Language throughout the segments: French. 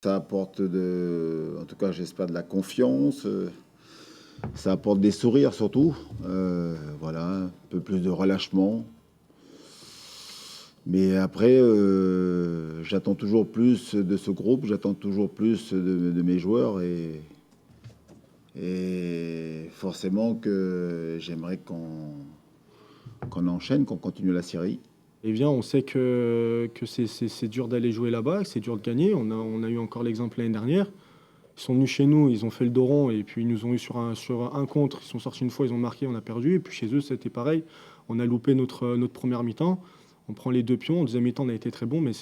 Ça apporte en tout cas, j'espère de la confiance. Ça apporte des sourires surtout. Voilà, un peu plus de relâchement. Mais après, j'attends toujours plus de ce groupe, j'attends toujours plus de mes joueurs et forcément que j'aimerais qu'on enchaîne, qu'on continue la série. Eh bien, on sait que c'est dur d'aller jouer là-bas, que c'est dur de gagner. On a eu encore l'exemple l'année dernière. Ils sont venus chez nous, ils ont fait le dos rond et puis ils nous ont eu sur un contre. Ils sont sortis une fois, ils ont marqué, on a perdu. Et puis chez eux, c'était pareil. On a loupé notre première mi-temps. On prend les deux pions. En deuxième mi-temps, on a été très bon, mais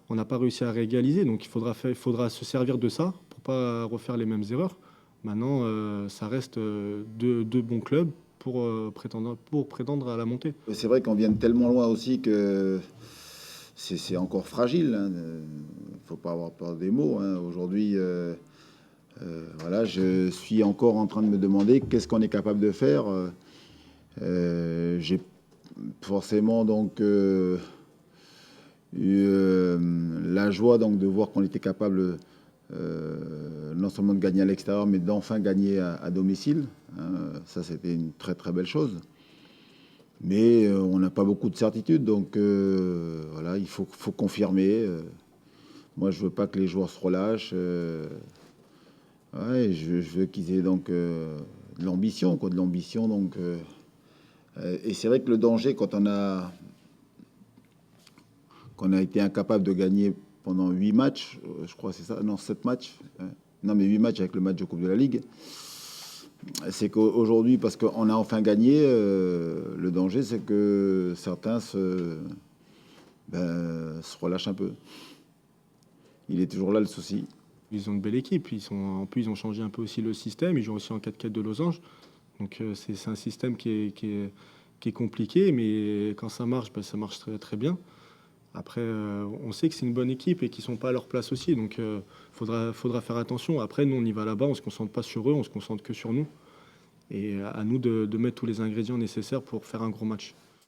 on n'a pas réussi à réégaliser. Donc il faudra se servir de ça pour pas refaire les mêmes erreurs. Maintenant, ça reste deux bons clubs pour prétendre à la montée. C'est vrai qu'on vient de tellement loin aussi que c'est encore fragile. Il ne faut pas avoir peur des mots, hein. Aujourd'hui, voilà, je suis encore en train de me demander qu'est-ce qu'on est capable de faire. J'ai forcément donc eu la joie donc de voir qu'on était capable non seulement de gagner à l'extérieur, mais d'enfin gagner à domicile, hein. Ça, c'était une très très belle chose. Mais on n'a pas beaucoup de certitudes, donc voilà, il faut confirmer. Moi, je veux pas que les joueurs se relâchent. Ouais, je veux qu'ils aient donc de l'ambition, quoi, de l'ambition. Donc, et c'est vrai que le danger, qu'on a été incapable de gagner pendant 8 matchs, je crois que c'est ça, non, 7 matchs, non, mais 8 matchs avec le match de Coupe de la Ligue, c'est qu'aujourd'hui, parce qu'on a enfin gagné, le danger, c'est que certains se relâchent un peu. Il est toujours là le souci. Ils ont une belle équipe. En plus, ils ont changé un peu aussi le système. Ils jouent aussi en 4-4 de losange. Donc c'est un système qui est compliqué, mais quand ça marche, ben, ça marche très, très bien. Après, on sait que c'est une bonne équipe et qu'ils sont pas à leur place aussi. Donc faudra faire attention. Après, nous, on y va là-bas, on se concentre pas sur eux, on se concentre que sur nous. Et à nous de mettre tous les ingrédients nécessaires pour faire un gros match.